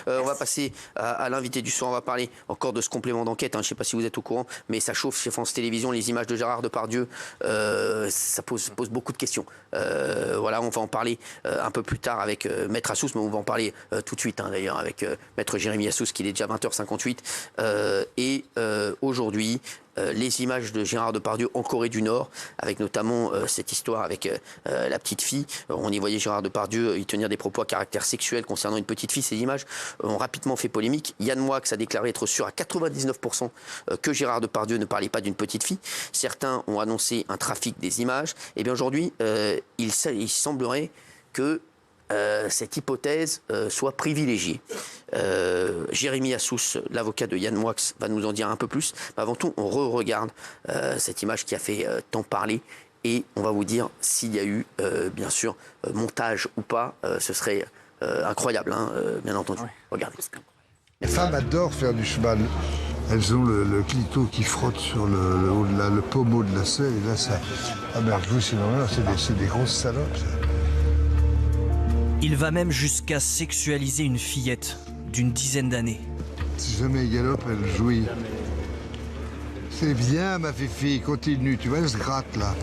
On va passer à l'invité du soir. On va parler encore de ce complément d'enquête. Je ne sais pas si vous êtes au courant, mais ça chauffe chez France Télévisions. Les images de Gérard Depardieu, ça pose beaucoup de questions. Voilà, on va en parler un peu plus tard avec Maître Assous, mais on va en parler tout de suite, d'ailleurs, avec Maître Jérémy Assous, qu'il est déjà 20h58. Et aujourd'hui, les images de Gérard Depardieu en Corée du Nord, avec notamment cette histoire avec la petite fille. On y voyait Gérard Depardieu y tenir des propos à caractère sexuel concernant une petite fille. Ces images ont rapidement fait polémique. Yann Moix a déclaré être sûr à 99% que Gérard Depardieu ne parlait pas d'une petite fille. Certains ont annoncé un trafic des images. Et bien aujourd'hui, il semblerait que cette hypothèse soit privilégiée. Jérémy Assous, l'avocat de Yann Moix, va nous en dire un peu plus. Mais avant tout, on regarde cette image qui a fait tant parler et on va vous dire s'il y a eu, bien sûr, montage ou pas. Ce serait incroyable, bien entendu. Regardez. Les femmes adorent faire du cheval. Elles ont le clito qui frotte sur le pommeau de la selle et là, ça... Ah merde, c'est des grosses salopes, ça. Il va même jusqu'à sexualiser une fillette d'une dizaine d'années. Si jamais elle galope, elle jouit. C'est bien, ma fifi, continue. Tu vois, elle se gratte, là.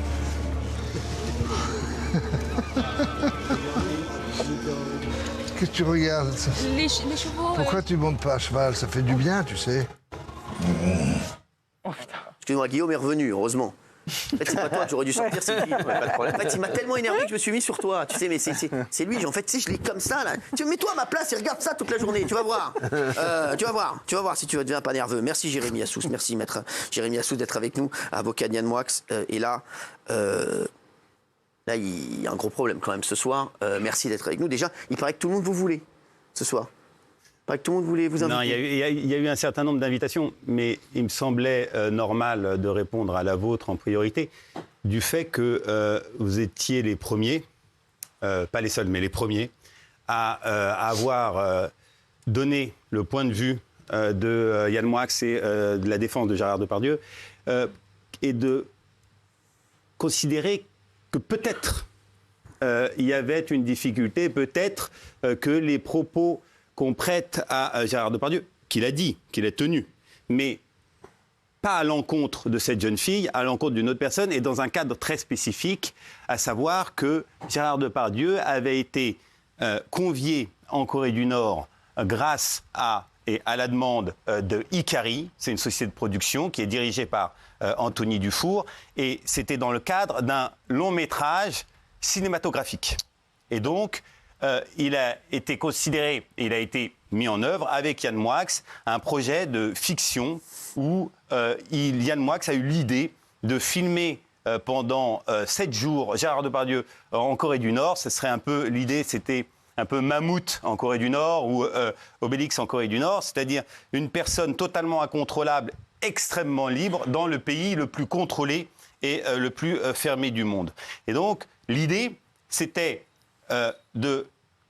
Qu'est-ce que tu regardes ça? Les chevaux. Pourquoi tu montes pas à cheval? Ça fait du bien, tu sais. Oh, excuse-moi, Guillaume est revenu, heureusement. En fait, c'est pas toi que j'aurais dû sortir, c'est lui. Pas de problème. En fait, il m'a tellement énervé que je me suis mis sur toi. Tu sais, mais c'est lui. En fait, tu sais, je l'ai comme ça, là. Mets-toi à ma place et regarde ça toute la journée. Tu vas voir. Tu vas voir si tu ne deviens pas nerveux. Merci Jérémy Assous. Merci Maître Jérémy Assous d'être avec nous, avocat Yann Moix. Et là, il y a un gros problème quand même ce soir. Merci d'être avec nous. Déjà, il paraît que tout le monde vous voulait ce soir. Pas que tout le monde voulait vous inviter. Non, il y a eu un certain nombre d'invitations, mais il me semblait normal de répondre à la vôtre en priorité, du fait que vous étiez les premiers, pas les seuls, mais les premiers, à avoir donné le point de vue de Yann Moix et de la défense de Gérard Depardieu, et de considérer que peut-être il y avait une difficulté, peut-être que les propos qu'on prête à Gérard Depardieu, qu'il a dit, qu'il a tenu, mais pas à l'encontre de cette jeune fille, à l'encontre d'une autre personne, et dans un cadre très spécifique, à savoir que Gérard Depardieu avait été convié en Corée du Nord grâce à la demande de Ikari, c'est une société de production qui est dirigée par Anthony Dufour, et c'était dans le cadre d'un long métrage cinématographique. Et donc, il a été considéré, il a été mis en œuvre avec Yann Moix, un projet de fiction où Yann Moix a eu l'idée de filmer pendant 7 jours Gérard Depardieu en Corée du Nord. Ce serait un peu, l'idée c'était un peu Mammouth en Corée du Nord ou Obélix en Corée du Nord, c'est-à-dire une personne totalement incontrôlable, extrêmement libre dans le pays le plus contrôlé et le plus fermé du monde. Et donc l'idée c'était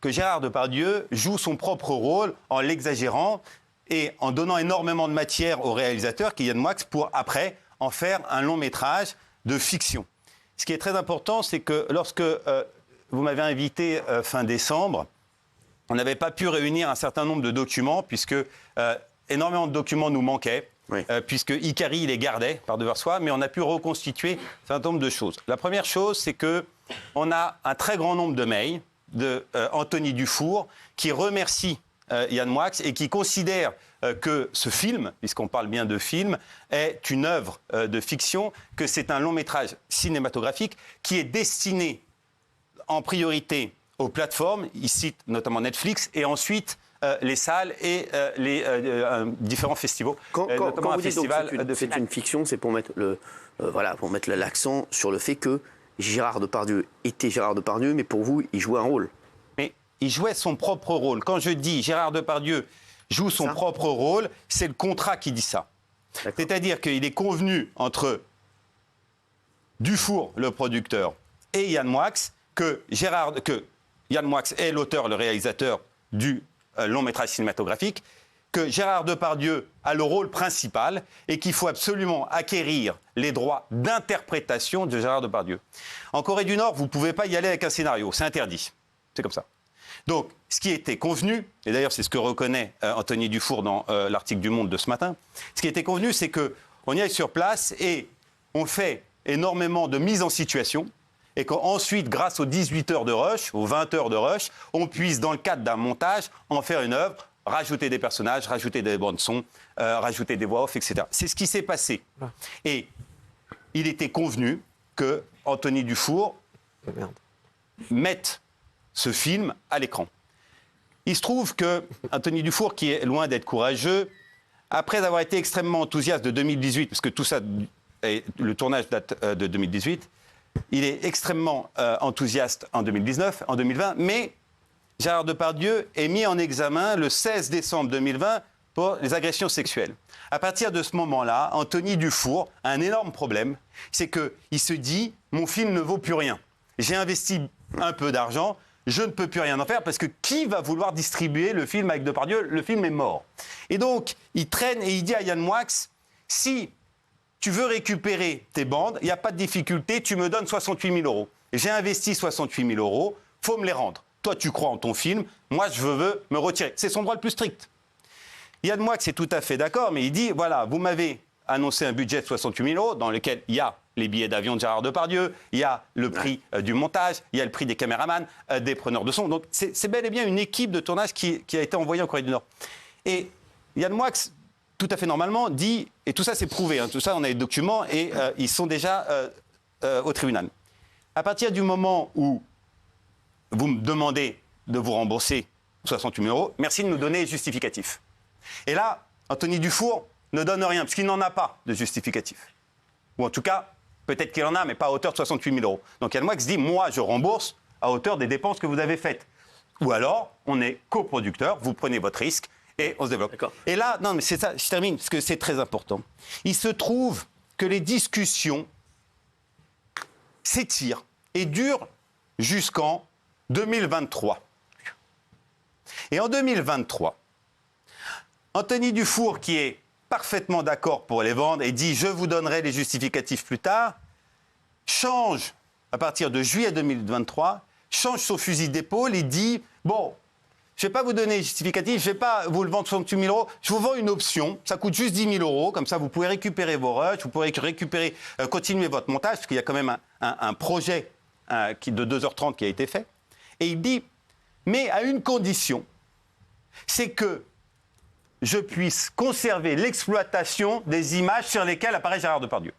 que Gérard Depardieu joue son propre rôle en l'exagérant et en donnant énormément de matière au réalisateur, qui est Yann Moix, pour après en faire un long métrage de fiction. Ce qui est très important, c'est que lorsque vous m'avez invité fin décembre, on n'avait pas pu réunir un certain nombre de documents, puisque énormément de documents nous manquaient. Oui. Puisque Ikari les gardait par devers soi, mais on a pu reconstituer un certain nombre de choses. La première chose, c'est qu'on a un très grand nombre de mails de Anthony Dufour qui remercie Yann Moix et qui considère que ce film, puisqu'on parle bien de film, est une œuvre de fiction, que c'est un long métrage cinématographique qui est destiné en priorité aux plateformes, il cite notamment Netflix, et ensuite les salles et les différents festivals. Quand vous dites que c'est une fiction, c'est pour mettre l'accent sur le fait que Gérard Depardieu était Gérard Depardieu, mais pour vous, il jouait un rôle. Mais il jouait son propre rôle. Quand je dis Gérard Depardieu joue son propre rôle, c'est le contrat qui dit ça. C'est-à-dire qu'il est convenu entre Dufour, le producteur, et Yann Moix, que Yann Moix est l'auteur, le réalisateur du long métrage cinématographique, que Gérard Depardieu a le rôle principal et qu'il faut absolument acquérir les droits d'interprétation de Gérard Depardieu. En Corée du Nord, vous ne pouvez pas y aller avec un scénario, c'est interdit. C'est comme ça. Donc, ce qui était convenu, et d'ailleurs c'est ce que reconnaît Anthony Dufour dans l'article du Monde de ce matin, ce qui était convenu, c'est qu'on y aille sur place et on fait énormément de mise en situation et qu'ensuite, grâce aux 18 heures de rush, aux 20 heures de rush, on puisse, dans le cadre d'un montage, en faire une œuvre, rajouter des personnages, rajouter des bandes son, rajouter des voix off, etc. C'est ce qui s'est passé. Et il était convenu que Anthony Dufour mette ce film à l'écran. Il se trouve que Anthony Dufour, qui est loin d'être courageux, après avoir été extrêmement enthousiaste de 2018, parce que tout ça, le tournage date de 2018, il est extrêmement enthousiaste en 2019, en 2020, mais Gérard Depardieu est mis en examen le 16 décembre 2020 pour les agressions sexuelles. À partir de ce moment-là, Anthony Dufour a un énorme problème, c'est qu'il se dit « mon film ne vaut plus rien. J'ai investi un peu d'argent, je ne peux plus rien en faire parce que qui va vouloir distribuer le film avec Depardieu? Le film est mort. » Et donc, il traîne et il dit à Yann Moix, si tu veux récupérer tes bandes, il n'y a pas de difficulté, tu me donnes 68 000 euros. J'ai investi 68 000 euros, il faut me les rendre. Toi, tu crois en ton film, moi, je veux me retirer. C'est son droit le plus strict. Yann Moix est tout à fait d'accord, mais il dit, voilà, vous m'avez annoncé un budget de 68 000 euros dans lequel il y a les billets d'avion de Gérard Depardieu, il y a le prix du montage, il y a le prix des caméramans, des preneurs de son. Donc, c'est bel et bien une équipe de tournage qui a été envoyée en Corée du Nord. Et Yann Moix, tout à fait normalement, dit, et tout ça c'est prouvé, tout ça on a les documents et ils sont déjà au tribunal. À partir du moment où vous me demandez de vous rembourser 68 000 euros, merci de nous donner justificatif. Et là, Anthony Dufour ne donne rien, parce qu'il n'en a pas de justificatif. Ou en tout cas, peut-être qu'il en a, mais pas à hauteur de 68 000 euros. Donc Yann Moix dit, moi je rembourse à hauteur des dépenses que vous avez faites. Ou alors, on est coproducteur, vous prenez votre risque, et on se développe. Et là, non, mais c'est ça, je termine, parce que c'est très important. Il se trouve que les discussions s'étirent et durent jusqu'en 2023. Et en 2023, Anthony Dufour, qui est parfaitement d'accord pour les vendre et dit « je vous donnerai les justificatifs plus tard », change, à partir de juillet 2023, change son fusil d'épaule et dit « bon, je ne vais pas vous donner les justificatifs, je ne vais pas vous le vendre 68 000 euros, je vous vends une option, ça coûte juste 10 000 euros, comme ça vous pouvez récupérer vos rushs, vous pourrez récupérer, continuer votre montage, parce qu'il y a quand même un projet de 2h30 qui a été fait. » Et il dit « mais à une condition, c'est que je puisse conserver l'exploitation des images sur lesquelles apparaît Gérard Depardieu. »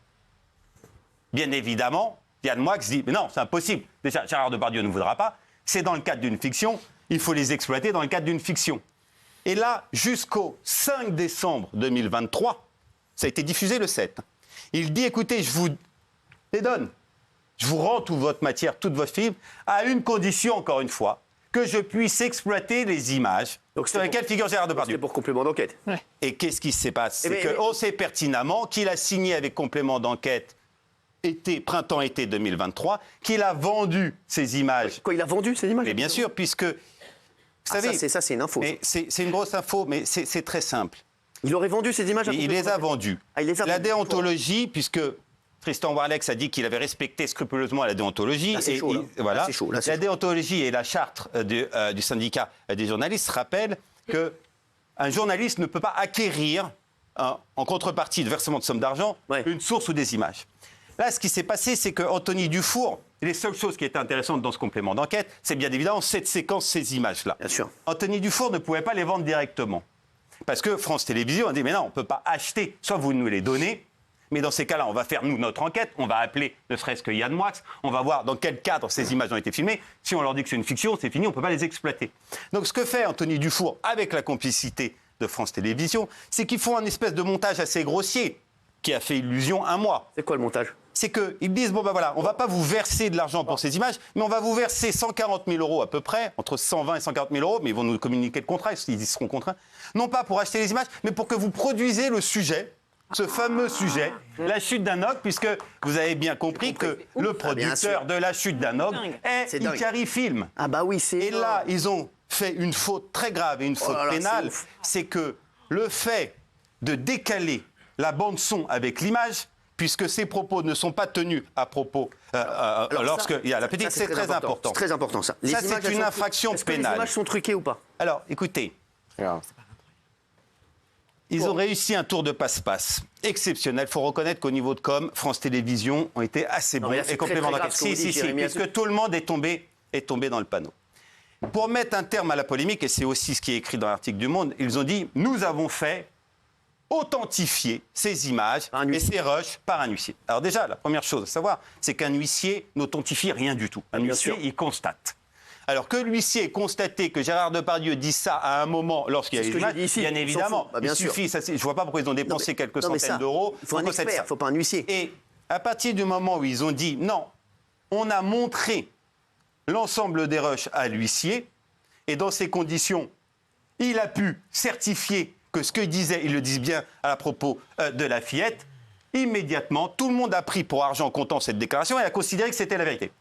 Bien évidemment, Yann Moix dit « mais non, c'est impossible. Déjà, Gérard Depardieu ne voudra pas. C'est dans le cadre d'une fiction. Il faut les exploiter dans le cadre d'une fiction. » Et là, jusqu'au 5 décembre 2023, ça a été diffusé le 7, il dit « écoutez, je vous les donne. Je vous rends toute votre matière, toute votre film, à une condition, encore une fois, que je puisse exploiter les images sur lesquelles figure Gérard Depardieu. » C'était pour complément d'enquête. Ouais. Et qu'est-ce qui se passe? C'est qu'on sait pertinemment qu'il a signé avec complément d'enquête printemps-été 2023, qu'il a vendu ces images. Quoi, il a vendu ces images? Mais bien sûr, puisque, vous savez... Ça, c'est une info. C'est une grosse info, mais c'est très simple. Il aurait vendu ces images? Il les a vendues. Ah, il les a la vendues. durex, puisque Tristan Warlex a dit qu'il avait respecté scrupuleusement la déontologie. Là, c'est chaud, là. Voilà. Là, c'est chaud, là, c'est la chaud. déontologie et la charte du syndicat des journalistes rappellent qu'un journaliste ne peut pas acquérir, en contrepartie de versement de somme d'argent, une source ou des images. Là, ce qui s'est passé, c'est qu'Anthony Dufour, les seules choses qui étaient intéressantes dans ce complément d'enquête, c'est bien évidemment cette séquence, ces images-là. Bien sûr. Anthony Dufour ne pouvait pas les vendre directement. Parce que France Télévisions a dit, mais non, on ne peut pas acheter, soit vous nous les donnez, mais dans ces cas-là, on va faire, nous, notre enquête, on va appeler ne serait-ce que Yann Moix, on va voir dans quel cadre ces images ont été filmées. Si on leur dit que c'est une fiction, c'est fini, on ne peut pas les exploiter. Donc ce que fait Anthony Dufour, avec la complicité de France Télévisions, c'est qu'ils font un espèce de montage assez grossier, qui a fait illusion un mois. C'est quoi le montage? C'est qu'ils disent, bon ben voilà, on ne va pas vous verser de l'argent pour ces images, mais on va vous verser 140 000 euros à peu près, entre 120 et 140 000 euros, mais ils vont nous communiquer le contrat, ils y seront contraints, non pas pour acheter les images, mais pour que vous produisez le sujet, ce fameux sujet, La chute d'un ogre, puisque vous avez bien compris que le producteur de La chute d'un ogre est Ikari Film. Ah bah oui, c'est... Et là, ils ont fait une faute très grave et une faute pénale, c'est que le fait de décaler la bande-son avec l'image puisque ces propos ne sont pas tenus à propos lorsqu'il y a la petite. C'est très important. C'est très important, ça. Ça, c'est une infraction Est-ce que les pénale. images sont truquées ou pas? Alors, écoutez, ils ont réussi un tour de passe-passe exceptionnel. Il faut reconnaître qu'au niveau de com, France Télévisions ont été assez bons mais là, c'est et très, compléments très grave d'enquête. ce que vous Si, dites, si, Jérémy. puisque tout le monde est tombé dans le panneau. Pour mettre un terme à la polémique, et c'est aussi ce qui est écrit dans l'article du Monde, ils ont dit « Nous avons fait authentifier ces images et ces rushs par un huissier ». Alors déjà, la première chose à savoir, c'est qu'un huissier n'authentifie rien du tout. Un huissier, il constate. Alors que l'huissier ait constaté que Gérard Depardieu dit ça à un moment lorsqu'il y a les images, bien évidemment, il suffit. Ça, je ne vois pas pourquoi ils ont dépensé quelques centaines d'euros. Il faut un expert, il ne faut pas un huissier. Et à partir du moment où ils ont dit non, on a montré l'ensemble des rushs à l'huissier, et dans ces conditions, il a pu certifier que ce qu'ils disaient, ils le disent bien à propos de la fillette, immédiatement, tout le monde a pris pour argent comptant cette déclaration et a considéré que c'était la vérité.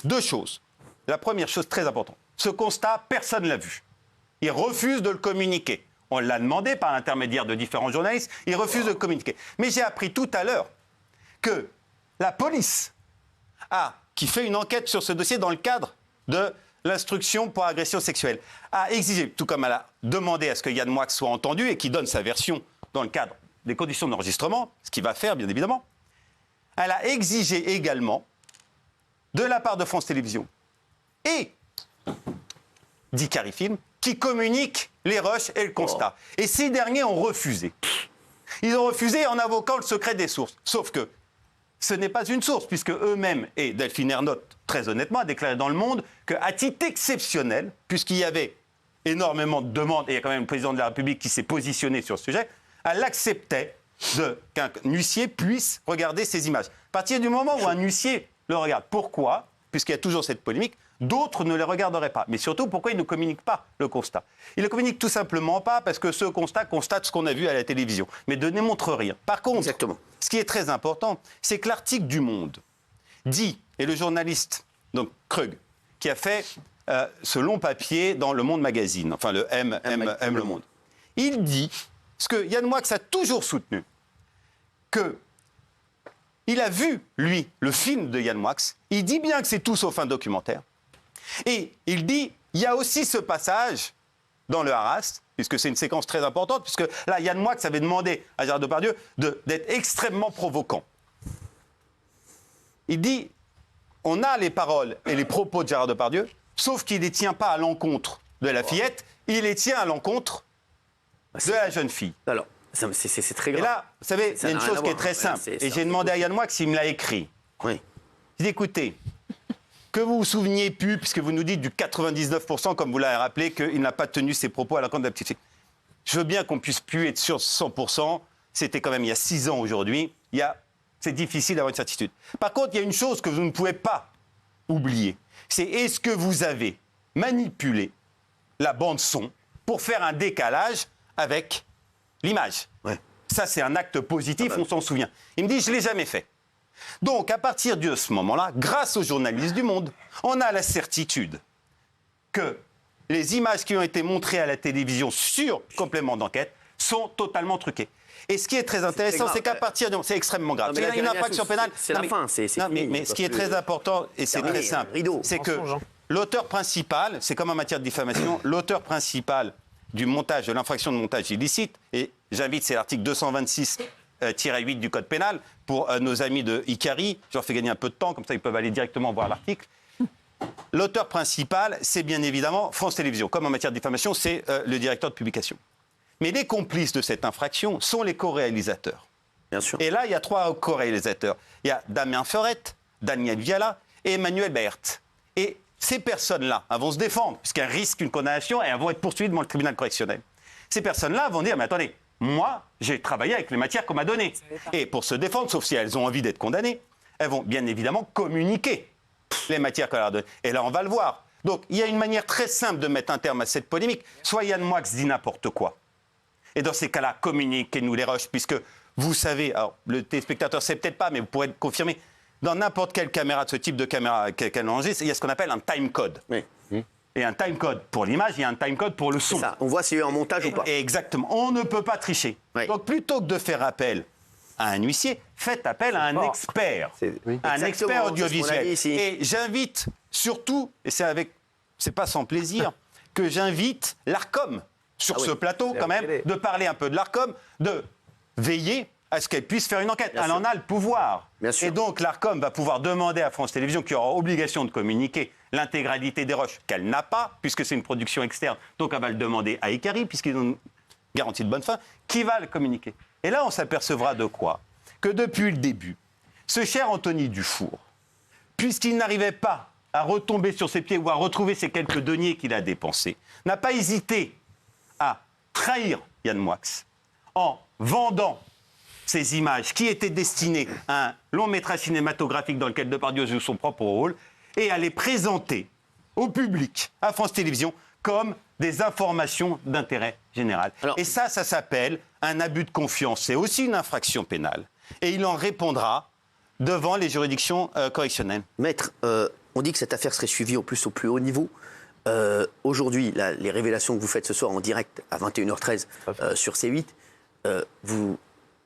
Deux choses. La première chose très importante, ce constat, personne ne l'a vu. Il refuse de le communiquer. On l'a demandé par l'intermédiaire de différents journalistes, il refuse de le communiquer. Mais j'ai appris tout à l'heure que la police qui fait une enquête sur ce dossier dans le cadre de l'instruction pour agression sexuelle, a exigé, tout comme elle a demandé à ce que Yann Moix soit entendu et qu'il donne sa version dans le cadre des conditions d'enregistrement, ce qu'il va faire bien évidemment, elle a exigé également de la part de France Télévisions et d'Icari Film qui communiquent les rushs et le constat. Et ces derniers ont refusé. Ils ont refusé en invoquant le secret des sources. Sauf que ce n'est pas une source, puisque eux-mêmes, et Delphine Ernotte, très honnêtement, a déclaré dans Le Monde qu'à titre exceptionnel, puisqu'il y avait énormément de demandes, et il y a quand même le président de la République qui s'est positionné sur ce sujet, elle acceptait qu'un huissier puisse regarder ces images. À partir du moment où un huissier le regarde, pourquoi, puisqu'il y a toujours cette polémique, d'autres ne les regarderaient pas. Mais surtout, pourquoi ils ne communiquent pas le constat? Ils ne communiquent tout simplement pas parce que ce constat constate ce qu'on a vu à la télévision, mais ne démontre rien. Par contre, ce qui est très important, c'est que l'article du Monde dit, et le journaliste, donc Krug, qui a fait ce long papier dans Le Monde Magazine, enfin le M Le Monde, il dit ce que Yann Moix a toujours soutenu, qu'il a vu, lui, le film de Yann Moix, il dit bien que c'est tout sauf un documentaire, et il dit, il y a aussi ce passage dans le Haras, puisque c'est une séquence très importante, puisque là, Yann Moix avait demandé à Gérard Depardieu d'être extrêmement provoquant. Il dit, on a les paroles et les propos de Gérard Depardieu, sauf qu'il ne les tient pas à l'encontre de la fillette, il les tient à l'encontre de la jeune fille. Alors, c'est très grave. Et là, vous savez, il y a une chose qui est très simple, et j'ai demandé à Yann Moix s'il me l'a écrit. Oui. Il dit, écoutez, que vous vous souveniez plus, puisque vous nous dites du 99%, comme vous l'avez rappelé, qu'il n'a pas tenu ses propos à l'encontre de la petite fille. Je veux bien qu'on puisse plus être sûr 100%. C'était quand même il y a 6 ans aujourd'hui. C'est difficile d'avoir une certitude. Par contre, il y a une chose que vous ne pouvez pas oublier. C'est est-ce que vous avez manipulé la bande-son pour faire un décalage avec l'image? Ouais. Ça, c'est un acte positif, on s'en souvient. Il me dit, je ne l'ai jamais fait. Donc, à partir de ce moment-là, grâce aux journalistes du Monde, on a la certitude que les images qui ont été montrées à la télévision sur complément d'enquête sont totalement truquées. Et ce qui est très intéressant, c'est qu'à partir de... C'est extrêmement grave. C'est une infraction pénale. C'est la fin. Mais ce qui est très important, et c'est très simple, c'est que l'auteur principal, c'est comme en matière de diffamation, l'auteur principal du montage, de l'infraction de montage illicite, et j'invite, c'est l'article 226-8 du Code pénal, pour nos amis de Icari, je leur fais gagner un peu de temps, comme ça ils peuvent aller directement voir l'article. L'auteur principal, c'est bien évidemment France Télévisions. Comme en matière de diffamation, c'est le directeur de publication. Mais les complices de cette infraction sont les co-réalisateurs. Bien sûr. Et là, il y a 3 co-réalisateurs. Il y a Damien Ferrette, Daniel Viala et Emmanuel Baert. Et ces personnes-là vont se défendre, puisqu'elles risquent une condamnation et elles vont être poursuivies devant le tribunal correctionnel. Ces personnes-là vont dire, mais attendez, moi, j'ai travaillé avec les matières qu'on m'a données. Et pour se défendre, sauf si elles ont envie d'être condamnées, elles vont bien évidemment communiquer les matières qu'on leur a données. Et là, on va le voir. Donc, il y a une manière très simple de mettre un terme à cette polémique. Soit Yann Moix dit n'importe quoi. Et dans ces cas-là, communiquez-nous les rushs, puisque vous savez, alors le téléspectateur ne sait peut-être pas, mais vous pourrez le confirmer, dans n'importe quelle caméra de ce type de caméra qu'elle enregistre, il y a ce qu'on appelle un timecode. Oui. Et un timecode pour l'image, il y a un timecode pour le son. Ça, on voit s'il y a eu un montage ou pas. Exactement. On ne peut pas tricher. Oui. Donc plutôt que de faire appel à un huissier, faites appel à un expert. Un Exactement, expert c'est ce qu'on a audiovisuel. dit ici. Et j'invite surtout, et c'est pas sans plaisir, que j'invite l'ARCOM sur ce plateau quand même, de parler un peu de l'ARCOM, de veiller à ce qu'elle puisse faire une enquête. Elle en a le pouvoir. Bien sûr. Et donc l'ARCOM va pouvoir demander à France Télévisions, qui aura obligation de communiquer l'intégralité des rushs qu'elle n'a pas, puisque c'est une production externe, donc elle va le demander à Ikari, puisqu'ils ont une garantie de bonne fin, qui va le communiquer. Et là, on s'apercevra de quoi? Que depuis le début, ce cher Anthony Dufour, puisqu'il n'arrivait pas à retomber sur ses pieds ou à retrouver ces quelques deniers qu'il a dépensés, n'a pas hésité à trahir Yann Moix en vendant ces images qui étaient destinées à un long métrage cinématographique dans lequel Depardieu joue son propre rôle et à les présenter au public, à France Télévisions, comme des informations d'intérêt général. Alors, et ça s'appelle un abus de confiance. C'est aussi une infraction pénale. Et il en répondra devant les juridictions correctionnelles. Maître, on dit que cette affaire serait suivie au plus haut niveau. Aujourd'hui, les révélations que vous faites ce soir en direct à 21h13 sur C8, vous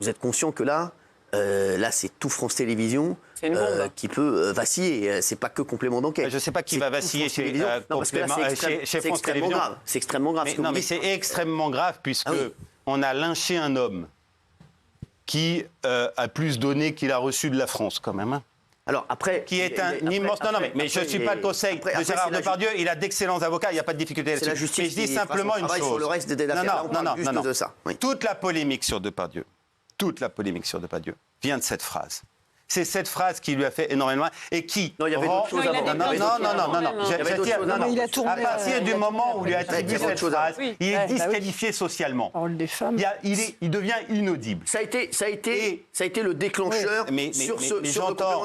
êtes conscient que là, c'est tout France Télévisions qui peut vaciller. C'est pas que complément d'enquête. Je ne sais pas qui va vaciller chez France Télévisions. C'est extrêmement grave. Mais c'est extrêmement grave puisque on a lynché un homme qui a plus donné qu'il a reçu de la France quand même. Alors après, qui est un immense. Mais je ne suis pas le conseil de Gérard Depardieu. Il a d'excellents avocats. Il n'y a pas de difficulté là-dessus. Mais je dis simplement une chose. Sur le reste des affaires, non. de ça. Oui. Toute la polémique sur Depardieu vient de cette phrase. C'est cette phrase qui lui a fait énormément et qui. Non, il y avait d'autres choses avant. Non. À partir du moment où il lui a attribué cette phrase, il est disqualifié socialement. Parole des femmes. Il devient inaudible. Ça a été le déclencheur sur ce J'entends.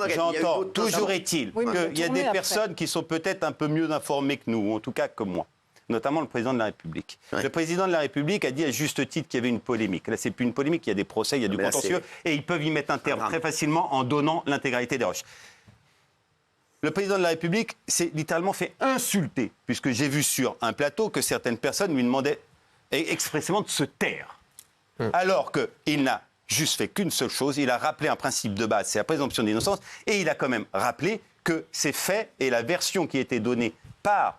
Toujours est-il qu'il y a des personnes qui sont peut-être un peu mieux informées que nous, ou en tout cas que moi. Notamment le président de la République. Ouais. Le président de la République a dit à juste titre qu'il y avait une polémique. Là, c'est plus une polémique, il y a des procès, il y a du contentieux, et ils peuvent y mettre un terme très facilement en donnant l'intégralité des rushs. Le président de la République s'est littéralement fait insulter, puisque j'ai vu sur un plateau que certaines personnes lui demandaient expressément de se taire. Alors qu'il n'a juste fait qu'une seule chose, il a rappelé un principe de base, c'est la présomption d'innocence, et il a quand même rappelé que ces faits et la version qui était donnée par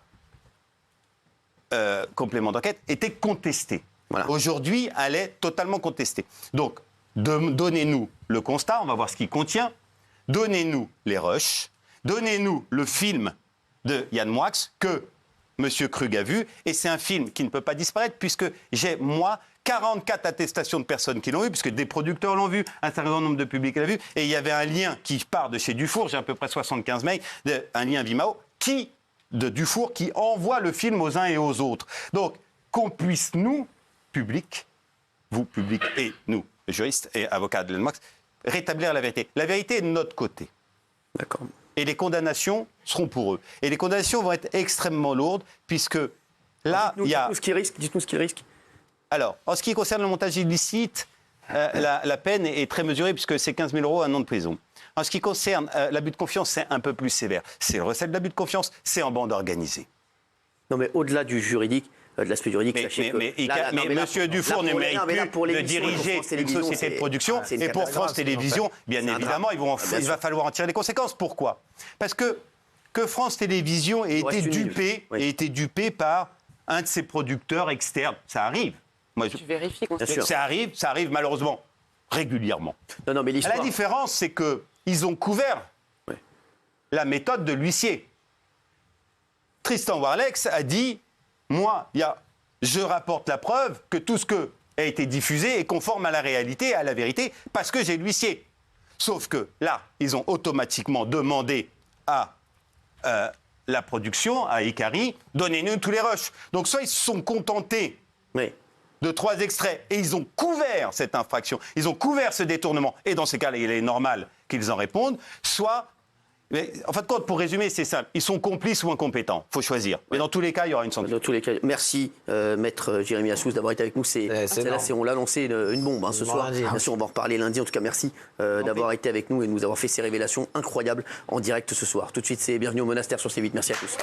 complément d'enquête était contestée. Voilà. Aujourd'hui, elle est totalement contestée. Donc, donnez-nous le constat, on va voir ce qu'il contient. Donnez-nous les rushs. Donnez-nous le film de Yann Moix que M. Krug a vu. Et c'est un film qui ne peut pas disparaître puisque j'ai, moi, 44 attestations de personnes qui l'ont vu, puisque des producteurs l'ont vu, un certain nombre de publics l'ont vu. Et il y avait un lien qui part de chez Dufour, j'ai à peu près 75 mails, un lien Vimao, de Dufour qui envoie le film aux uns et aux autres. Donc, qu'on puisse, nous, public, vous, public, et nous, juristes et avocats de l'Enmox, rétablir la vérité. La vérité est de notre côté. D'accord. Et les condamnations seront pour eux. Et les condamnations vont être extrêmement lourdes, puisque là, il y a... Dites-nous ce qu'ils risquent. Alors, en ce qui concerne le montage illicite, la peine est très mesurée, puisque c'est 15 000 €, 1 an de prison. En ce qui concerne l'abus de confiance, c'est un peu plus sévère. C'est le recel de l'abus de confiance, c'est en bande organisée. Non, mais au-delà du juridique, de l'aspect juridique, sachez que... Mais M. Dufour ne mérite plus de diriger une société de production. Et pour France Télévisions, bien évidemment, il va falloir en tirer les conséquences. Pourquoi? Parce que France Télévisions ait été dupée par un de ses producteurs externes. Ça arrive. Tu vérifies qu'on ça arrive malheureusement régulièrement. Non, mais la différence, c'est qu'ils ont couvert la méthode de l'huissier. Tristan Warlex a dit, moi, je rapporte la preuve que tout ce qui a été diffusé est conforme à la réalité et à la vérité, parce que j'ai l'huissier. Sauf que là, ils ont automatiquement demandé à la production, à Ikari, donnez-nous tous les rushs. Donc soit ils se sont contentés de 3 extraits et ils ont couvert cette infraction, ils ont couvert ce détournement, et dans ces cas-là, il est normal qu'ils en répondent, soit... Mais en fin de compte, pour résumer, c'est simple. Ils sont complices ou incompétents. Il faut choisir. Mais dans tous les cas, il y aura une sanction. Dans tous les cas, merci, Maître Jérémy Assous, d'avoir été avec nous. On l'a lancé une bombe ce soir. Bien sûr, on va en reparler lundi. En tout cas, merci d'avoir été avec nous et de nous avoir fait ces révélations incroyables en direct ce soir. Tout de suite, c'est Bienvenue au Monastère sur C8. Merci à tous.